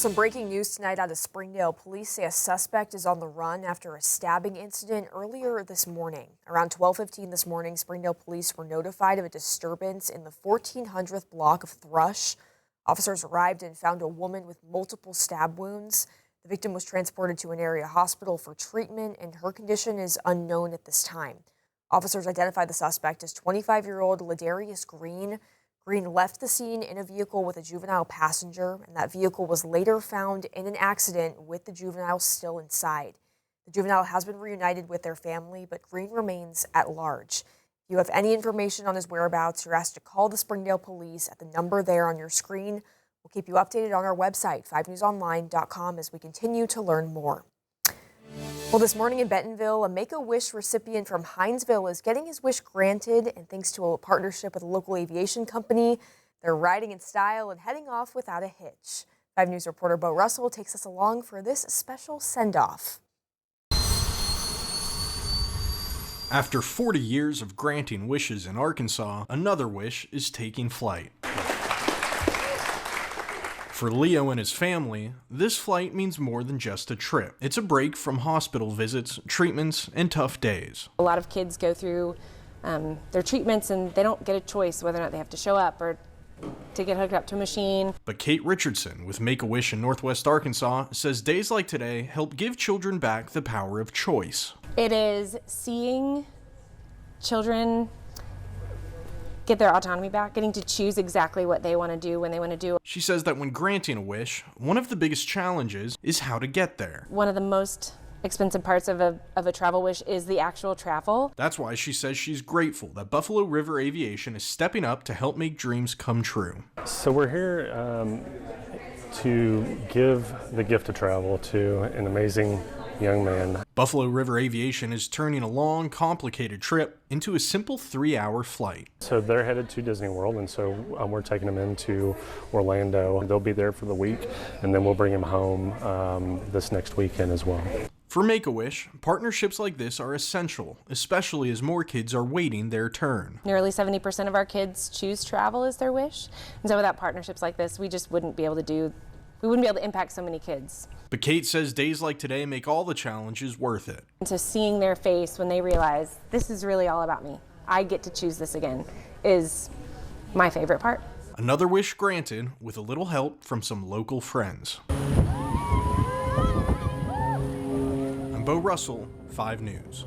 Some breaking news tonight out of Springdale. Police say a suspect is on the run after a stabbing incident earlier this morning. Around 12:15 this morning, Springdale police were notified of a disturbance in the 1400th block of Thrush. Officers arrived and found a woman with multiple stab wounds. The victim was transported to an area hospital for treatment, and her condition is unknown at this time. Officers identified the suspect as 25-year-old Ladarius Green. Green left the scene in a vehicle with a juvenile passenger, and that vehicle was later found in an accident with the juvenile still inside. The juvenile has been reunited with their family, but Green remains at large. If you have any information on his whereabouts, you're asked to call the Springdale police at the number there on your screen. We'll keep you updated on our website, 5newsonline.com, as we continue to learn more. Well, this morning in Bentonville, a Make-A-Wish recipient from Hinesville is getting his wish granted, and thanks to a partnership with a local aviation company, they're riding in style and heading off without a hitch. 5 News reporter Bo Russell takes us along for this special send-off. After 40 years of granting wishes in Arkansas, another wish is taking flight. For Leo and his family, this flight means more than just a trip. It's a break from hospital visits, treatments, and tough days. A lot of kids go through their treatments and they don't get a choice whether or not they have to show up or to get hooked up to a machine. But Kate Richardson with Make-A-Wish in Northwest Arkansas says days like today help give children back the power of choice. It is seeing children get their autonomy back, getting to choose exactly what they want to do when they want to do. She says that when granting a wish, one of the biggest challenges is how to get there. One of the most expensive parts of a travel wish is the actual travel. That's why she says she's grateful that Buffalo River Aviation is stepping up to help make dreams come true. So we're here to give the gift of travel to an amazing young man. Buffalo River Aviation is turning a long, complicated trip into a simple 3-hour flight. So they're headed to Disney World, and so we're taking them into Orlando. They'll be there for the week, and then we'll bring them home this next weekend as well. For Make-A-Wish, partnerships like this are essential, especially as more kids are waiting their turn. Nearly 70% of our kids choose travel as their wish. And so without partnerships like this, we just wouldn't be able to impact so many kids. But Kate says days like today make all the challenges worth it. And so seeing their face when they realize this is really all about me, I get to choose this again, is my favorite part. Another wish granted with a little help from some local friends. I'm Bo Russell, 5 News.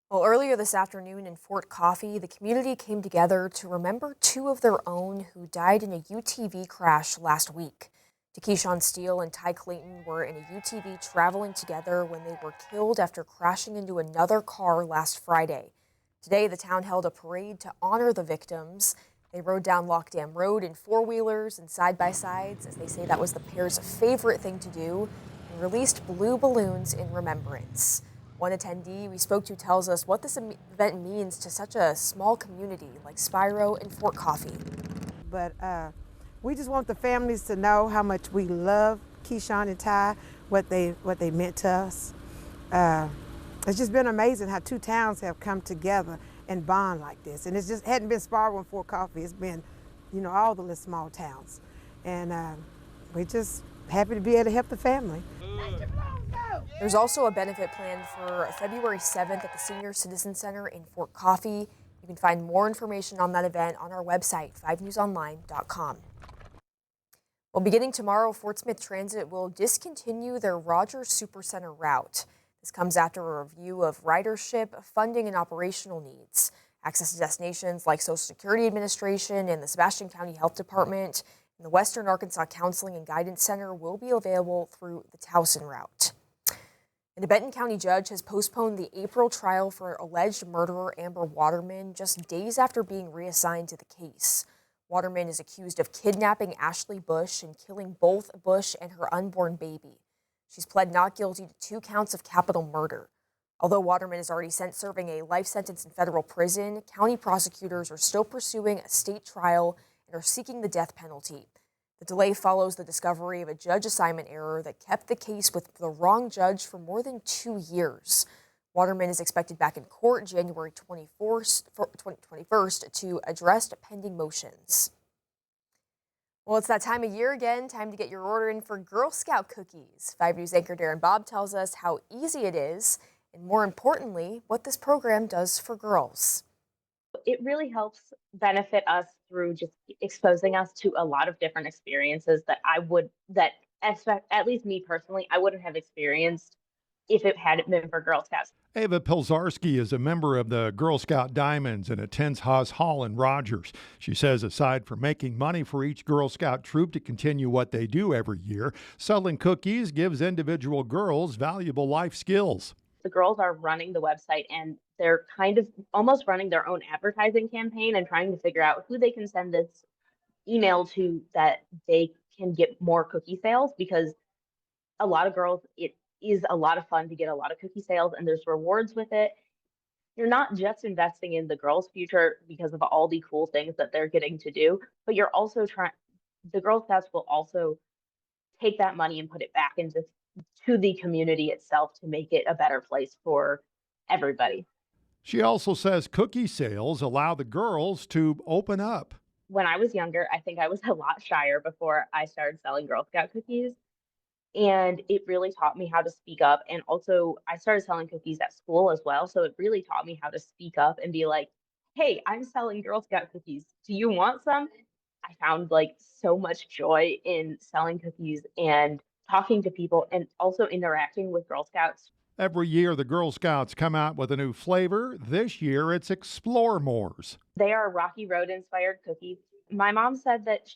Well, earlier this afternoon in Fort Coffee, the community came together to remember 2 of their own who died in a UTV crash last week. Keyshawn Steele and Ty Clayton were in a UTV traveling together when they were killed after crashing into another car last Friday. Today, the town held a parade to honor the victims. They rode down Lock Dam Road in 4-wheelers and side-by-sides, as they say that was the pair's favorite thing to do, and released blue balloons in remembrance. One attendee we spoke to tells us what this event means to such a small community like Spiro and Fort Coffee. But we just want the families to know how much we love Keyshawn and Ty, what they meant to us. It's just been amazing how 2 towns have come together and bond like this. And it just hadn't been Spiro and Fort Coffee. It's been, all the little small towns. And we're just happy to be able to help the family. There's also a benefit planned for February 7th at the Senior Citizen Center in Fort Coffee. You can find more information on that event on our website, 5newsonline.com. Well, beginning tomorrow, Fort Smith Transit will discontinue their Rogers Supercenter route. This comes after a review of ridership, funding, and operational needs. Access to destinations like Social Security Administration and the Sebastian County Health Department and the Western Arkansas Counseling and Guidance Center will be available through the Towson route. And a Benton County judge has postponed the April trial for alleged murderer Amber Waterman just days after being reassigned to the case. Waterman is accused of kidnapping Ashley Bush and killing both Bush and her unborn baby. She's pled not guilty to 2 counts of capital murder. Although Waterman is already serving a life sentence in federal prison, county prosecutors are still pursuing a state trial and are seeking the death penalty. The delay follows the discovery of a judge assignment error that kept the case with the wrong judge for more than 2 years. Waterman is expected back in court January 21st to address pending motions. Well, it's that time of year again, time to get your order in for Girl Scout cookies. 5 News anchor Darren Bob tells us how easy it is, and more importantly, what this program does for girls. It really helps benefit us through just exposing us to a lot of different experiences at least me personally, I wouldn't have experienced if it hadn't been for Girl Scouts. Ava Pilzarski is a member of the Girl Scout Diamonds and attends Haas Hall in Rogers. She says aside from making money for each Girl Scout troop to continue what they do every year, selling cookies gives individual girls valuable life skills. The girls are running the website and they're kind of almost running their own advertising campaign and trying to figure out who they can send this email to that they can get more cookie sales, because a lot of girls, it is a lot of fun to get a lot of cookie sales and there's rewards with it. You're not just investing in the girls' future because of all the cool things that they're getting to do, but you're also the Girl Scouts will also take that money and put it back into the community itself to make it a better place for everybody. She also says cookie sales allow the girls to open up. When I was younger, I think I was a lot shyer before I started selling Girl Scout cookies. And it really taught me how to speak up. And also, I started selling cookies at school as well. So it really taught me how to speak up and be like, hey, I'm selling Girl Scout cookies. Do you want some? I found like so much joy in selling cookies and talking to people and also interacting with Girl Scouts. Every year, the Girl Scouts come out with a new flavor. This year, it's Explore Mores. They are Rocky Road inspired cookies. My mom said that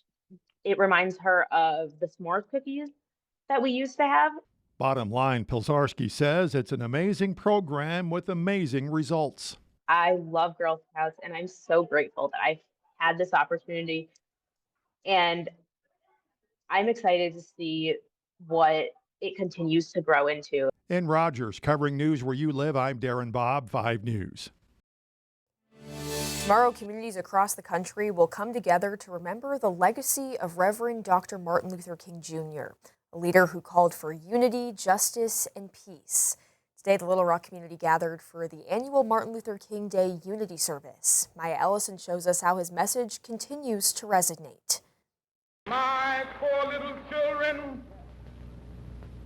it reminds her of the s'mores cookies that we used to have. Bottom line, Pilzarski says it's an amazing program with amazing results. I love Girl Scouts and I'm so grateful that I've had this opportunity. And I'm excited to see what it continues to grow into. In Rogers, covering news where you live, I'm Darren Bob, 5 News. Tomorrow, communities across the country will come together to remember the legacy of Reverend Dr. Martin Luther King Jr., a leader who called for unity, justice, and peace. Today, the Little Rock community gathered for the annual Martin Luther King Day Unity Service. Maya Ellison shows us how his message continues to resonate. My poor little children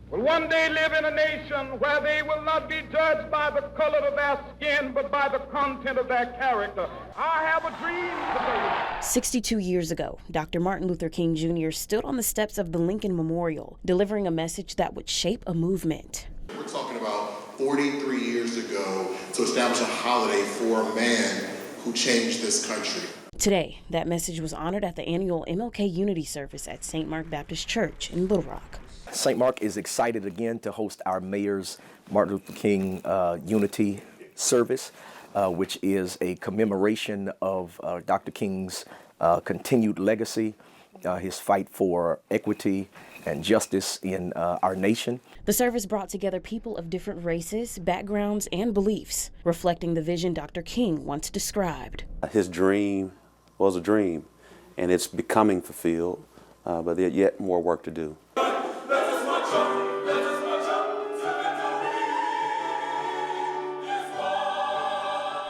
will one day live in a nation where they will not be judged by the color of their skin, but by the content of their character. I have a dream today. 62 years ago, Dr. Martin Luther King Jr. stood on the steps of the Lincoln Memorial, delivering a message that would shape a movement. We're talking about 43 years ago to establish a holiday for a man who changed this country. Today, that message was honored at the annual MLK Unity Service at St. Mark Baptist Church in Little Rock. St. Mark is excited again to host our mayor's Martin Luther King Unity Service, which is a commemoration of Dr. King's continued legacy, his fight for equity and justice in our nation. The service brought together people of different races, backgrounds, and beliefs, reflecting the vision Dr. King once described. His dream was a dream, and it's becoming fulfilled, but there's yet more work to do.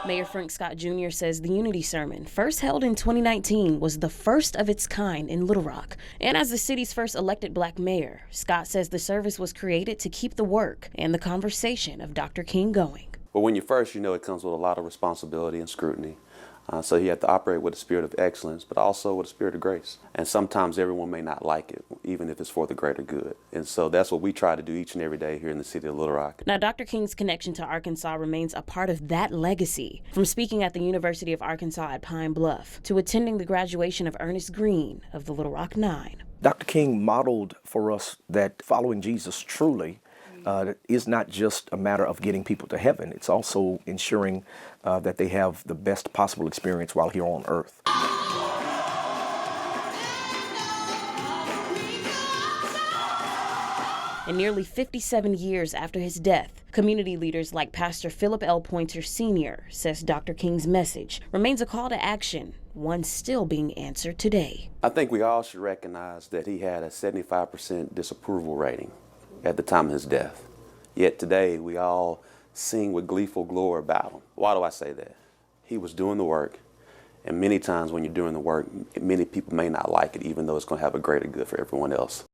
Mayor Frank Scott Jr. says the Unity Sermon, first held in 2019, was the first of its kind in Little Rock. And as the city's first elected black mayor, Scott says the service was created to keep the work and the conversation of Dr. King going. But when you're first, it comes with a lot of responsibility and scrutiny. So you have to operate with a spirit of excellence, but also with a spirit of grace. And sometimes everyone may not like it, even if it's for the greater good. And so that's what we try to do each and every day here in the city of Little Rock. Now, Dr. King's connection to Arkansas remains a part of that legacy. From speaking at the University of Arkansas at Pine Bluff to attending the graduation of Ernest Green of the Little Rock Nine. Dr. King modeled for us that following Jesus truly is not just a matter of getting people to heaven. It's also ensuring that they have the best possible experience while here on earth. And nearly 57 years after his death, community leaders like Pastor Philip L. Pointer Sr. says Dr. King's message remains a call to action, one still being answered today. I think we all should recognize that he had a 75% disapproval rating at the time of his death. Yet today, we all sing with gleeful glory about him. Why do I say that? He was doing the work, And many times when you're doing the work, many people may not like it, even though it's going to have a greater good for everyone else.